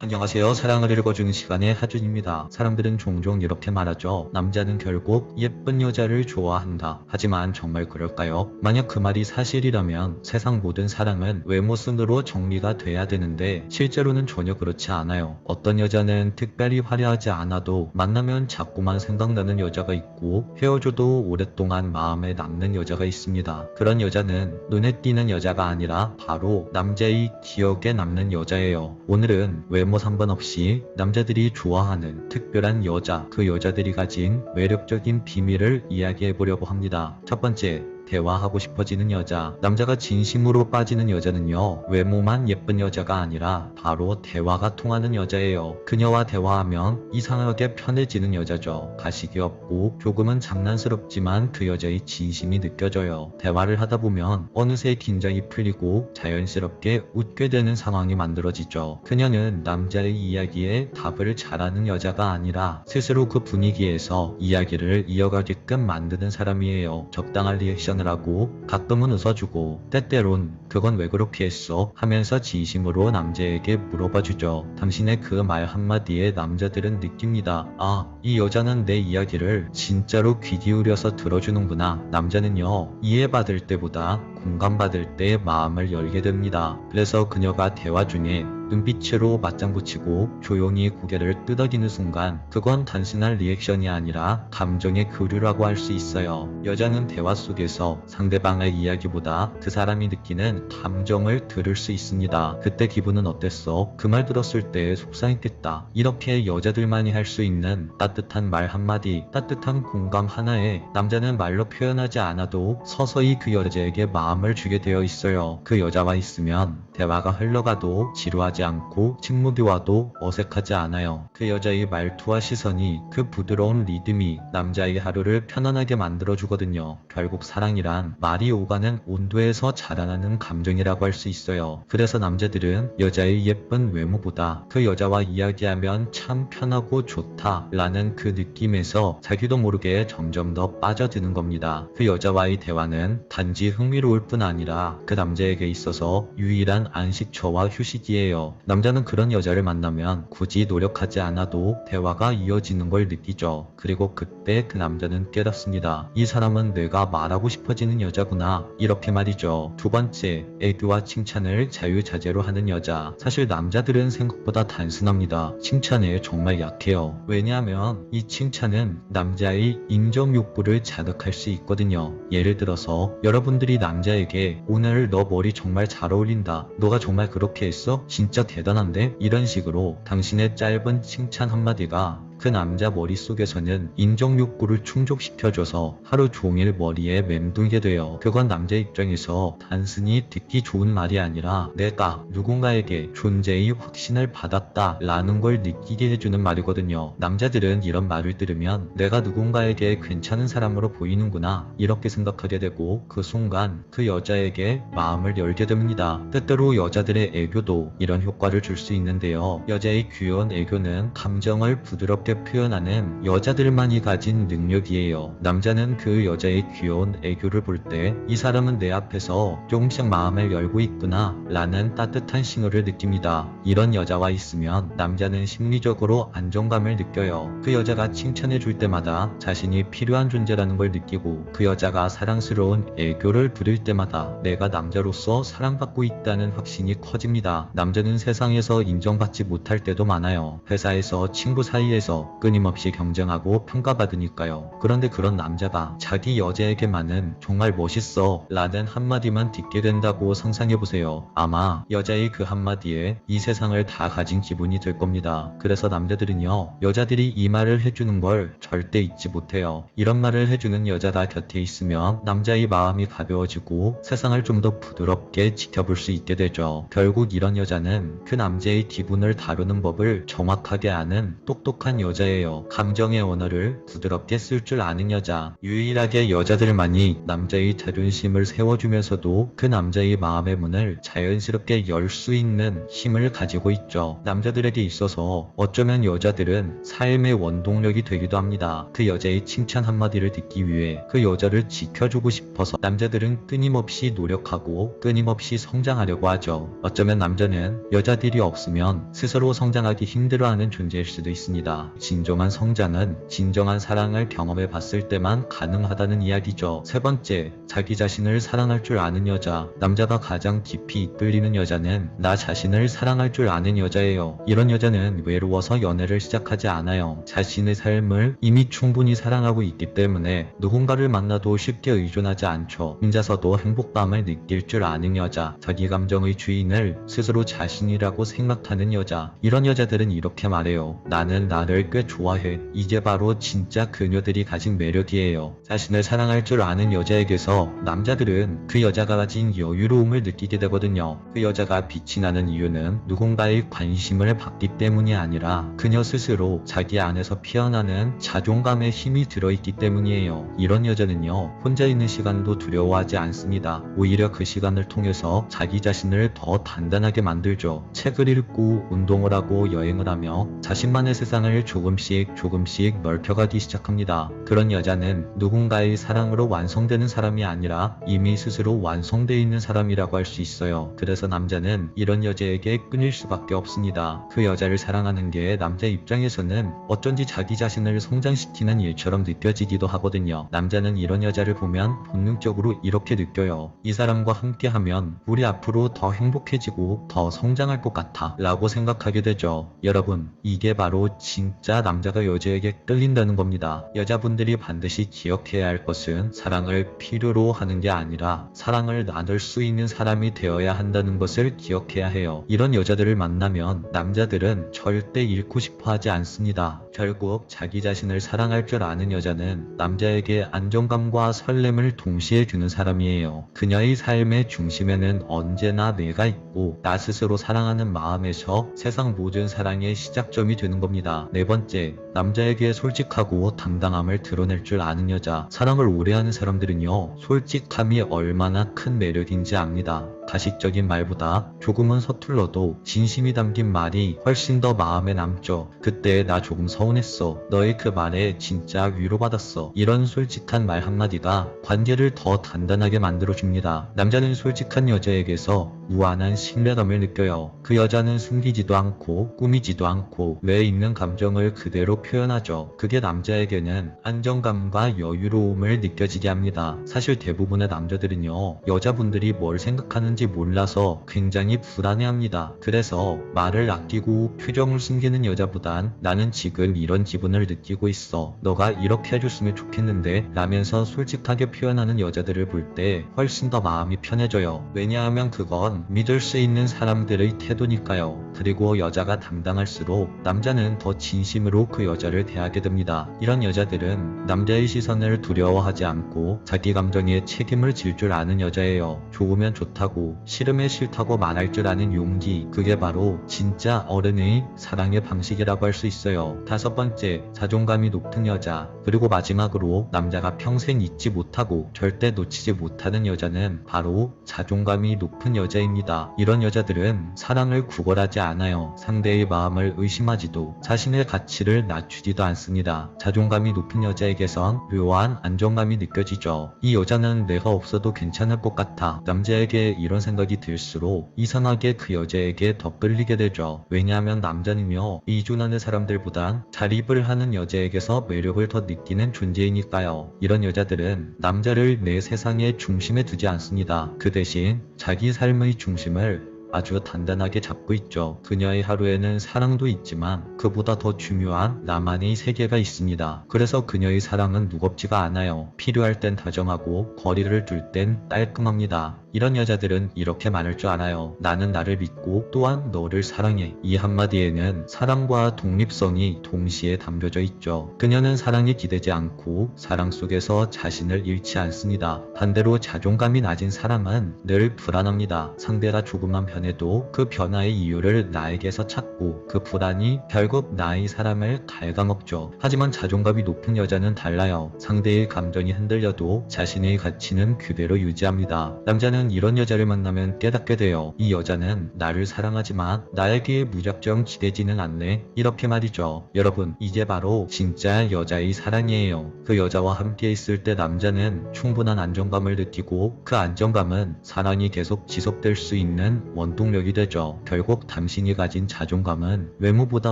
안녕하세요. 사랑을 읽어주는 시간의 하준입니다. 사람들은 종종 이렇게 말하죠. 남자는 결국 예쁜 여자를 좋아한다. 하지만 정말 그럴까요? 만약 그 말이 사실이라면 세상 모든 사랑은 외모 순으로 정리가 돼야 되는데 실제로는 전혀 그렇지 않아요. 어떤 여자는 특별히 화려하지 않아도 만나면 자꾸만 생각나는 여자가 있고 헤어져도 오랫동안 마음에 남는 여자가 있습니다. 그런 여자는 눈에 띄는 여자가 아니라 바로 남자의 기억에 남는 여자예요. 오늘은 외모 상관없이 남자들이 좋아하는 특별한 여자, 그 여자들이 가진 매력적인 비밀을 이야기해 보려고 합니다. 첫 번째, 대화하고 싶어지는 여자. 남자가 진심으로 빠지는 여자는요, 외모만 예쁜 여자가 아니라 바로 대화가 통하는 여자예요. 그녀와 대화하면 이상하게 편해지는 여자죠. 가식이 없고 조금은 장난스럽지만 그 여자의 진심이 느껴져요. 대화를 하다 보면 어느새 긴장이 풀리고 자연스럽게 웃게 되는 상황이 만들어지죠. 그녀는 남자의 이야기에 답을 잘하는 여자가 아니라 스스로 그 분위기에서 이야기를 이어가게끔 만드는 사람이에요. 적당한 리액션을 하고 가끔은 웃어주고 때때론 그건 왜 그렇게 했어? 하면서 진심으로 남자에게 물어봐주죠. 당신의 그 말 한마디에 남자들은 느낍니다. 아, 이 여자는 내 이야기를 진짜로 귀 기울여서 들어주는구나. 남자는요, 이해받을 때보다 공감받을 때 마음을 열게 됩니다. 그래서 그녀가 대화 중에 눈빛으로 맞장구 치고 조용히 고개를 끄덕이는 순간 그건 단순한 리액션이 아니라 감정의 교류라고 할 수 있어요. 여자는 대화 속에서 상대방의 이야기보다 그 사람이 느끼는 감정을 들을 수 있습니다. 그때 기분은 어땠어? 그 말 들었을 때 속상했겠다. 이렇게 여자들만이 할 수 있는 따뜻한 말 한마디, 따뜻한 공감 하나에 남자는 말로 표현하지 않아도 서서히 그 여자에게 마음을 주게 되어 있어요. 그 여자와 있으면 대화가 흘러가도 지루하지 않고 침묵이 와도 어색하지 않아요. 그 여자의 말투와 시선이, 그 부드러운 리듬이 남자의 하루를 편안하게 만들어주거든요. 결국 사랑이란 말이 오가는 온도에서 자라나는 감정이라고 할 수 있어요. 그래서 남자들은 여자의 예쁜 외모보다 그 여자와 이야기하면 참 편하고 좋다 라는 그 느낌에서 자기도 모르게 점점 더 빠져드는 겁니다. 그 여자와의 대화는 단지 흥미로울 뿐 아니라 그 남자에게 있어서 유일한 안식처와 휴식이에요. 남자는 그런 여자를 만나면 굳이 노력하지 않아도 대화가 이어지는 걸 느끼죠. 그리고 그때 그 남자는 깨닫습니다. 이 사람은 내가 말하고 싶어지는 여자구나. 이렇게 말이죠. 두 번째, 애교와 칭찬을 자유자재로 하는 여자. 사실 남자들은 생각보다 단순합니다. 칭찬에 정말 약해요. 왜냐하면 이 칭찬은 남자의 인정 욕구를 자극할 수 있거든요. 예를 들어서 여러분들이 남자에게 오늘 너 머리 정말 잘 어울린다. 너가 정말 그렇게 했어? 진짜 대단한데? 이런 식으로 당신의 짧은 칭찬 한마디가 그 남자 머릿속에서는 인정 욕구를 충족시켜줘서 하루 종일 머리에 맴돌게 돼요. 그건 남자 입장에서 단순히 듣기 좋은 말이 아니라 내가 누군가에게 존재의 확신을 받았다 라는 걸 느끼게 해주는 말이거든요. 남자들은 이런 말을 들으면 내가 누군가에게 괜찮은 사람으로 보이는구나 이렇게 생각하게 되고 그 순간 그 여자에게 마음을 열게 됩니다. 때때로 여자들의 애교도 이런 효과를 줄 수 있는데요. 여자의 귀여운 애교는 감정을 부드럽게 표현하는 여자들만이 가진 능력이에요. 남자는 그 여자의 귀여운 애교를 볼 때 이 사람은 내 앞에서 조금씩 마음을 열고 있구나 라는 따뜻한 신호를 느낍니다. 이런 여자와 있으면 남자는 심리적으로 안정감을 느껴요. 그 여자가 칭찬해 줄 때마다 자신이 필요한 존재라는 걸 느끼고 그 여자가 사랑스러운 애교를 부릴 때마다 내가 남자로서 사랑받고 있다는 확신이 커집니다. 남자는 세상에서 인정받지 못할 때도 많아요. 회사에서, 친구 사이에서 끊임없이 경쟁하고 평가받으니까요. 그런데 그런 남자가 자기 여자에게만은 정말 멋있어 라는 한마디만 듣게 된다고 상상해보세요. 아마 여자의 그 한마디에 이 세상을 다 가진 기분이 들 겁니다. 그래서 남자들은요, 여자들이 이 말을 해주는 걸 절대 잊지 못해요. 이런 말을 해주는 여자가 곁에 있으면 남자의 마음이 가벼워지고 세상을 좀 더 부드럽게 지켜볼 수 있게 되죠. 결국 이런 여자는 그 남자의 기분을 다루는 법을 정확하게 아는 똑똑한 여자 여자예요. 감정의 언어를 부드럽게 쓸 줄 아는 여자. 유일하게 여자들만이 남자의 자존심을 세워주면서도 그 남자의 마음의 문을 자연스럽게 열 수 있는 힘을 가지고 있죠. 남자들에게 있어서 어쩌면 여자들은 삶의 원동력이 되기도 합니다. 그 여자의 칭찬 한마디를 듣기 위해 그 여자를 지켜주고 싶어서 남자들은 끊임없이 노력하고 끊임없이 성장하려고 하죠. 어쩌면 남자는 여자들이 없으면 스스로 성장하기 힘들어하는 존재일 수도 있습니다. 진정한 성장은 진정한 사랑을 경험해 봤을 때만 가능하다는 이야기죠. 세 번째, 자기 자신을 사랑할 줄 아는 여자. 남자가 가장 깊이 이끌리는 여자는 나 자신을 사랑할 줄 아는 여자예요. 이런 여자는 외로워서 연애를 시작하지 않아요. 자신의 삶을 이미 충분히 사랑하고 있기 때문에 누군가를 만나도 쉽게 의존하지 않죠. 혼자서도 행복감을 느낄 줄 아는 여자. 자기 감정의 주인을 스스로 자신이라고 생각하는 여자. 이런 여자들은 이렇게 말해요. 나는 나를 꽤 좋아해. 이게 바로 진짜 그녀들이 가진 매력이에요. 자신을 사랑할 줄 아는 여자에게서 남자들은 그 여자가 가진 여유로움을 느끼게 되거든요. 그 여자가 빛이 나는 이유는 누군가의 관심을 받기 때문이 아니라 그녀 스스로 자기 안에서 피어나는 자존감의 힘이 들어있기 때문이에요. 이런 여자는요, 혼자 있는 시간도 두려워하지 않습니다. 오히려 그 시간을 통해서 자기 자신을 더 단단하게 만들죠. 책을 읽고 운동을 하고 여행을 하며 자신만의 세상을 조금씩 넓혀가기 시작합니다. 그런 여자는 누군가의 사랑으로 완성되는 사람이 아니라 이미 스스로 완성되어 있는 사람이라고 할 수 있어요. 그래서 남자는 이런 여자에게 끌릴 수밖에 없습니다. 그 여자를 사랑하는 게 남자 입장에서는 어쩐지 자기 자신을 성장시키는 일처럼 느껴지기도 하거든요. 남자는 이런 여자를 보면 본능적으로 이렇게 느껴요. 이 사람과 함께하면 우리 앞으로 더 행복해지고 더 성장할 것 같아 라고 생각하게 되죠. 여러분, 이게 바로 진짜 남자가 여자에게 끌린다는 겁니다. 여자분들이 반드시 기억해야 할 것은 사랑을 필요로 하는 게 아니라 사랑을 나눌 수 있는 사람이 되어야 한다는 것을 기억해야 해요. 이런 여자들을 만나면 남자들은 절대 잃고 싶어 하지 않습니다. 결국 자기 자신을 사랑할 줄 아는 여자는 남자에게 안정감과 설렘을 동시에 주는 사람이에요. 그녀의 삶의 중심에는 언제나 내가 있고 나 스스로 사랑하는 마음에서 세상 모든 사랑의 시작점이 되는 겁니다. 네 번째, 남자에게 솔직하고 당당함을 드러낼 줄 아는 여자. 사랑을 오래하는 사람들은요, 솔직함이 얼마나 큰 매력인지 압니다. 가식적인 말보다 조금은 서툴러도 진심이 담긴 말이 훨씬 더 마음에 남죠. 그때 나 조금 서운했어. 너의 그 말에 진짜 위로받았어. 이런 솔직한 말 한마디가 관계를 더 단단하게 만들어줍니다. 남자는 솔직한 여자에게서 무한한 신뢰감을 느껴요. 그 여자는 숨기지도 않고 꾸미지도 않고 내 있는 감정을 그대로 표현하죠. 그게 남자에게는 안정감과 여유로움을 느껴지게 합니다. 사실 대부분의 남자들은요, 여자분들이 뭘 생각하는지 몰라서 굉장히 불안해합니다. 그래서 말을 아끼고 표정을 숨기는 여자보단 나는 지금 이런 기분을 느끼고 있어. 너가 이렇게 해줬으면 좋겠는데 라면서 솔직하게 표현하는 여자들을 볼 때 훨씬 더 마음이 편해져요. 왜냐하면 그건 믿을 수 있는 사람들의 태도니까요. 그리고 여자가 당당할수록 남자는 더 진심으로 그 여자를 대하게 됩니다. 이런 여자들은 남자의 시선을 두려워하지 않고 자기 감정에 책임을 질 줄 아는 여자예요. 좋으면 좋다고 싫으면 싫다고 말할 줄 아는 용기. 그게 바로 진짜 어른의 사랑의 방식이라고 할 수 있어요. 다섯 번째, 자존감이 높은 여자. 그리고 마지막으로 남자가 평생 잊지 못하고 절대 놓치지 못하는 여자는 바로 자존감이 높은 여자입니다. 이런 여자들은 사랑을 구걸하지 않아요. 상대의 마음을 의심하지도 자신의 가치를 낮추지도 않습니다. 자존감이 높은 여자에게선 묘한 안정감이 느껴지죠. 이 여자는 내가 없어도 괜찮을 것 같아. 남자에게 이런 생각이 들수록 이상하게 그 여자에게 더 끌리게 되죠. 왜냐하면 남자는요, 의존하는 사람들보단 자립을 하는 여자에게서 매력을 더 느끼는 존재이니까요. 이런 여자들은 남자를 내 세상의 중심에 두지 않습니다. 그 대신 자기 삶의 중심을 아주 단단하게 잡고 있죠. 그녀의 하루에는 사랑도 있지만 그보다 더 중요한 나만의 세계가 있습니다. 그래서 그녀의 사랑은 무겁지가 않아요. 필요할 땐 다정하고 거리를 둘 땐 깔끔합니다. 이런 여자들은 이렇게 말할 줄 알아요. 나는 나를 믿고 또한 너를 사랑해. 이 한마디에는 사랑과 독립성이 동시에 담겨져 있죠. 그녀는 사랑에 기대지 않고 사랑 속에서 자신을 잃지 않습니다. 반대로 자존감이 낮은 사람은 늘 불안합니다. 상대가 조금만 변해도 그 변화의 이유를 나에게서 찾고 그 불안이 결국 나의 사람을 갉아먹죠. 하지만 자존감이 높은 여자는 달라요. 상대의 감정이 흔들려도 자신의 가치는 그대로 유지합니다. 남자는 이런 여자를 만나면 깨닫게 돼요. 이 여자는 나를 사랑하지만 나에게 무작정 기대지는 않네. 이렇게 말이죠. 여러분, 이게 바로 진짜 여자의 사랑이에요. 그 여자와 함께 있을 때 남자는 충분한 안정감을 느끼고 그 안정감은 사랑이 계속 지속될 수 있는 원동력이 되죠. 결국 당신이 가진 자존감은 외모보다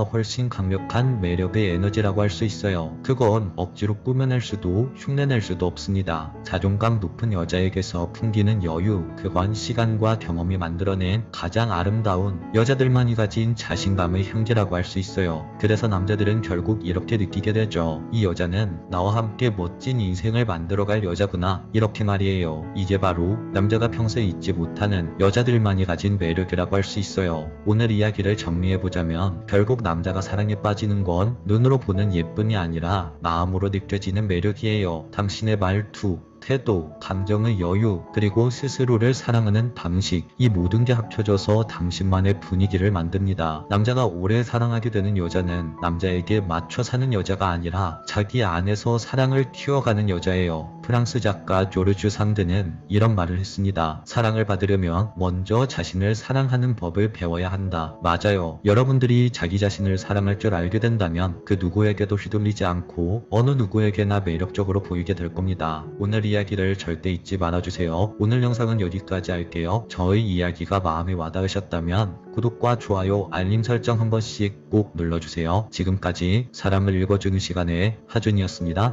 훨씬 강력한 매력의 에너지라고 할 수 있어요. 그건 억지로 꾸며낼 수도 흉내낼 수도 없습니다. 자존감 높은 여자에게서 풍기는 여유, 그건 시간과 경험이 만들어낸 가장 아름다운 여자들만이 가진 자신감의 형제라고 할 수 있어요. 그래서 남자들은 결국 이렇게 느끼게 되죠. 이 여자는 나와 함께 멋진 인생을 만들어갈 여자구나. 이렇게 말이에요. 이게 바로 남자가 평소에 잊지 못하는 여자들만이 가진 매력이라고 할 수 있어요. 오늘 이야기를 정리해보자면 결국 남자가 사랑에 빠지는 건 눈으로 보는 예쁨이 아니라 마음으로 느껴지는 매력이에요. 당신의 말투, 태도, 감정의 여유, 그리고 스스로를 사랑하는 방식, 이 모든 게 합쳐져서 당신만의 분위기를 만듭니다. 남자가 오래 사랑하게 되는 여자는 남자에게 맞춰 사는 여자가 아니라 자기 안에서 사랑을 키워가는 여자예요. 프랑스 작가 조르주 상드는 이런 말을 했습니다. 사랑을 받으려면 먼저 자신을 사랑하는 법을 배워야 한다. 맞아요. 여러분들이 자기 자신을 사랑할 줄 알게 된다면 그 누구에게도 휘둘리지 않고 어느 누구에게나 매력적으로 보이게 될 겁니다. 오늘 이야기를 절대 잊지 말아주세요. 오늘 영상은 여기까지 할게요. 저의 이야기가 마음에 와닿으셨다면 구독과 좋아요, 알림 설정 한 번씩 꼭 눌러주세요. 지금까지 사람을 읽어주는 시간의 하준이었습니다.